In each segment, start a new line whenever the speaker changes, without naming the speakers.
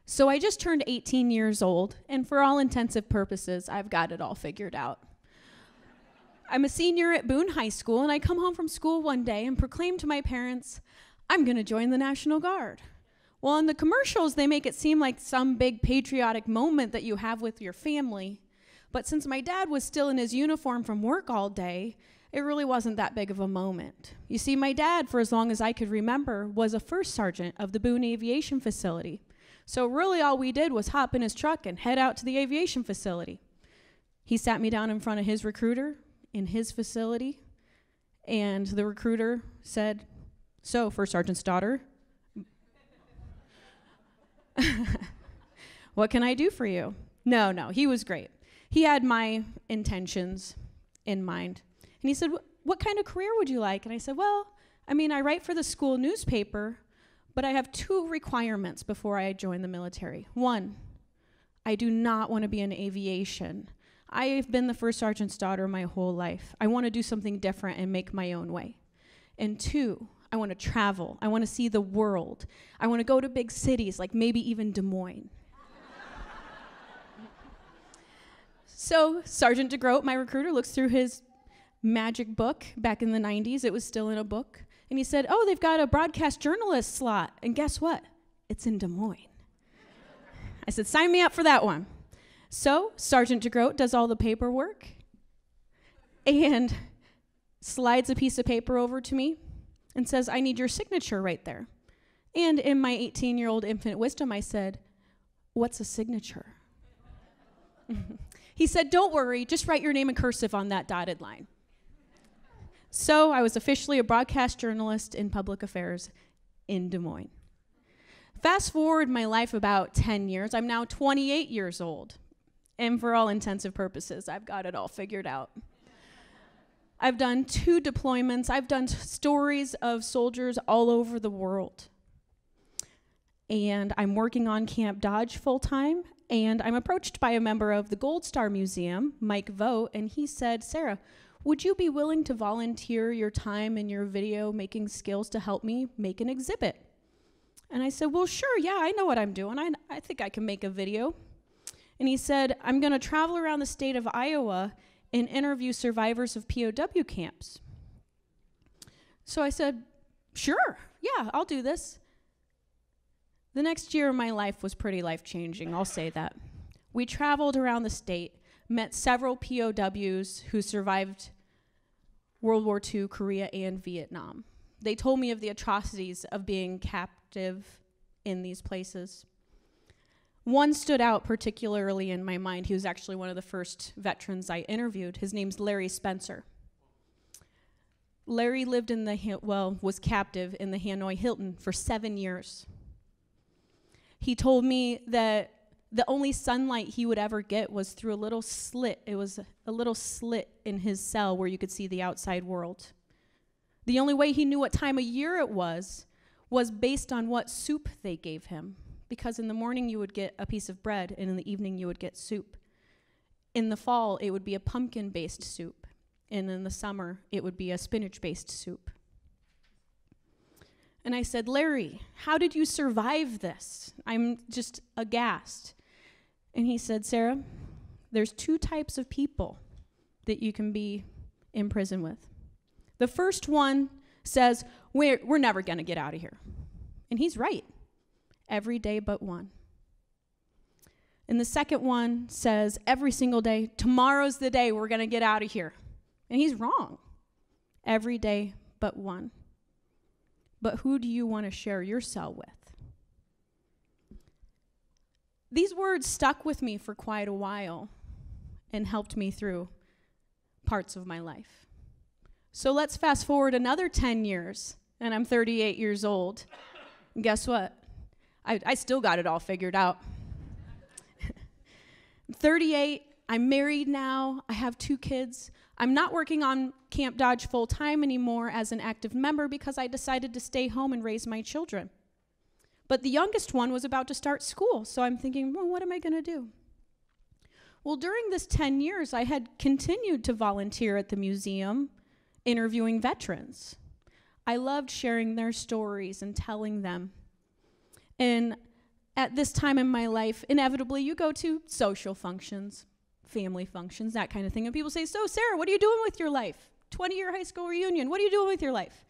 So I just turned 18 years old, and for all intensive purposes, I've got it all figured out. I'm a senior at Boone High School, and I come home from school one day and proclaim to my parents, I'm gonna join the National Guard. Well, in the commercials, they make it seem like some big patriotic moment that you have with your family. But since my dad was still in his uniform from work all day, it really wasn't that big of a moment. You see, my dad, for as long as I could remember, was a first sergeant of the Boone Aviation Facility. So really all we did was hop in his truck and head out to the aviation facility. He sat me down in front of his recruiter in his facility, and the recruiter said, so, First Sergeant's daughter, what can I do for you? No, he was great. He had my intentions in mind. And he said, what kind of career would you like? And I said, well, I write for the school newspaper, but I have 2 requirements before I join the military. 1, I do not want to be in aviation. I've been the first sergeant's daughter my whole life. I want to do something different and make my own way. And 2, I want to travel. I want to see the world. I want to go to big cities, like maybe even Des Moines. So Sergeant DeGroat, my recruiter, looks through his magic book back in the 90s. It was still in a book. And he said, oh, they've got a broadcast journalist slot. And guess what? It's in Des Moines. I said, sign me up for that one. So Sergeant DeGroat does all the paperwork and slides a piece of paper over to me and says, I need your signature right there. And in my 18-year-old infinite wisdom, I said, what's a signature? He said, don't worry, just write your name in cursive on that dotted line. So I was officially a broadcast journalist in public affairs in Des Moines. Fast forward my life about 10 years. I'm now 28 years old. And for all intensive purposes, I've got it all figured out. I've done 2 deployments. I've done stories of soldiers all over the world. And I'm working on Camp Dodge full-time. And I'm approached by a member of the Gold Star Museum, Mike Vogt, and he said, Sarah, would you be willing to volunteer your time and your video making skills to help me make an exhibit? And I said, well, sure, yeah, I know what I'm doing. I think I can make a video. And he said, I'm going to travel around the state of Iowa and interview survivors of POW camps. So I said, sure, yeah, I'll do this. The next year of my life was pretty life-changing, I'll say that. We traveled around the state, met several POWs who survived World War II, Korea, and Vietnam. They told me of the atrocities of being captive in these places. One stood out particularly in my mind. He was actually one of the first veterans I interviewed. His name's Larry Spencer. Larry lived in was captive in the Hanoi Hilton for 7 years. He told me that the only sunlight he would ever get was through a little slit. It was a little slit in his cell where you could see the outside world. The only way he knew what time of year it was based on what soup they gave him. Because in the morning you would get a piece of bread, and in the evening you would get soup. In the fall, it would be a pumpkin-based soup. And in the summer, it would be a spinach-based soup. And I said, Larry, how did you survive this? I'm just aghast. And he said, Sarah, there's 2 types of people that you can be in prison with. The first one says, we're never going to get out of here. And he's right. Every day but one. And the second one says, every single day, tomorrow's the day we're going to get out of here. And he's wrong. Every day but one. But who do you want to share your cell with? These words stuck with me for quite a while and helped me through parts of my life. So let's fast forward another 10 years, and I'm 38 years old. And guess what? I still got it all figured out. I'm 38, I'm married now, I have 2 kids. I'm not working on Camp Dodge full-time anymore as an active member because I decided to stay home and raise my children. But the youngest one was about to start school, so I'm thinking, well, what am I going to do? Well, during this 10 years, I had continued to volunteer at the museum, interviewing veterans. I loved sharing their stories and telling them. And at this time in my life, inevitably you go to social functions, family functions, that kind of thing, and people say, so Sarah, what are you doing with your life? 20-year high school reunion, what are you doing with your life?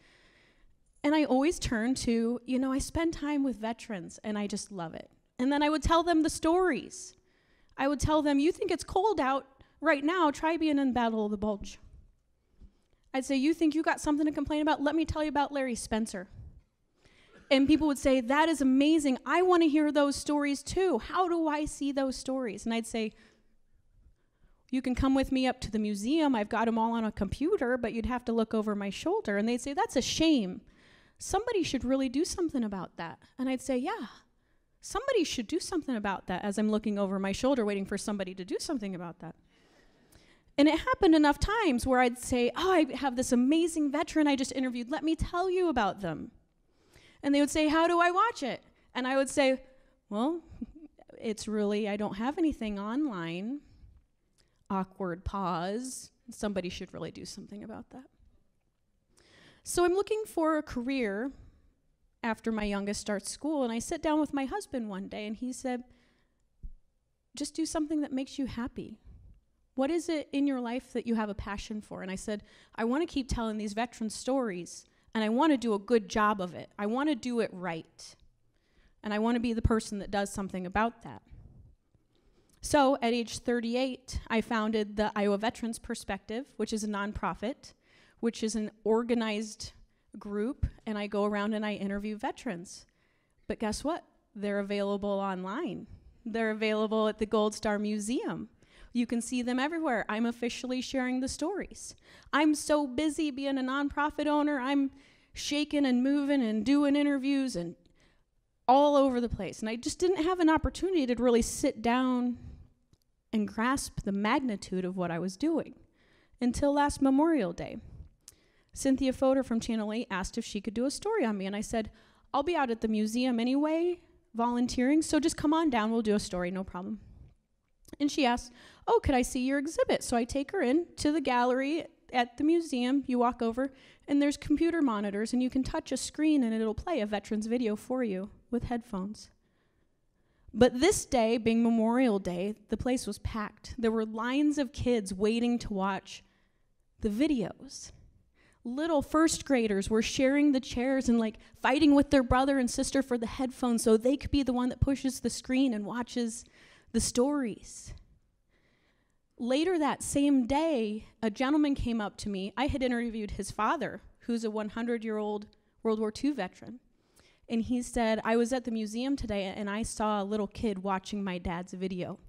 And I always turn to, I spend time with veterans, and I just love it. And then I would tell them the stories. I would tell them, you think it's cold out right now, try being in Battle of the Bulge. I'd say, you think you got something to complain about? Let me tell you about Larry Spencer. And people would say, that is amazing. I want to hear those stories too. How do I see those stories? And I'd say, you can come with me up to the museum. I've got them all on a computer, but you'd have to look over my shoulder. And they'd say, that's a shame. Somebody should really do something about that. And I'd say, yeah, somebody should do something about that, as I'm looking over my shoulder waiting for somebody to do something about that. And it happened enough times where I'd say, oh, I have this amazing veteran I just interviewed. Let me tell you about them. And they would say, how do I watch it? And I would say, well, I don't have anything online. Awkward pause. Somebody should really do something about that. So I'm looking for a career after my youngest starts school, and I sit down with my husband one day, and he said, just do something that makes you happy. What is it in your life that you have a passion for? And I said, I want to keep telling these veteran stories, and I want to do a good job of it. I want to do it right. And I want to be the person that does something about that. So at age 38, I founded the Iowa Veterans Perspective, which is a nonprofit, which is an organized group, and I go around and I interview veterans. But guess what? They're available online. They're available at the Gold Star Museum. You can see them everywhere. I'm officially sharing the stories. I'm so busy being a nonprofit owner, I'm shaking and moving and doing interviews and all over the place. And I just didn't have an opportunity to really sit down and grasp the magnitude of what I was doing until last Memorial Day. Cynthia Fodor from Channel 8 asked if she could do a story on me, and I said, I'll be out at the museum anyway, volunteering, so just come on down, we'll do a story, no problem. And she asked, oh, could I see your exhibit? So I take her in to the gallery at the museum. You walk over, and there's computer monitors, and you can touch a screen, and it'll play a veteran's video for you with headphones. But this day, being Memorial Day, the place was packed. There were lines of kids waiting to watch the videos. Little first graders were sharing the chairs and fighting with their brother and sister for the headphones so they could be the one that pushes the screen and watches the stories. Later that same day, a gentleman came up to me. I had interviewed his father, who's a 100-year-old World War II veteran. And he said, I was at the museum today and I saw a little kid watching my dad's video.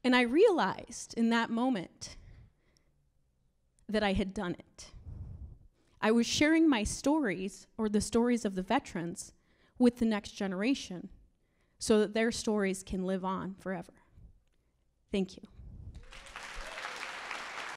And I realized in that moment that I had done it. I was sharing my stories, or the stories of the veterans, with the next generation so that their stories can live on forever. Thank you.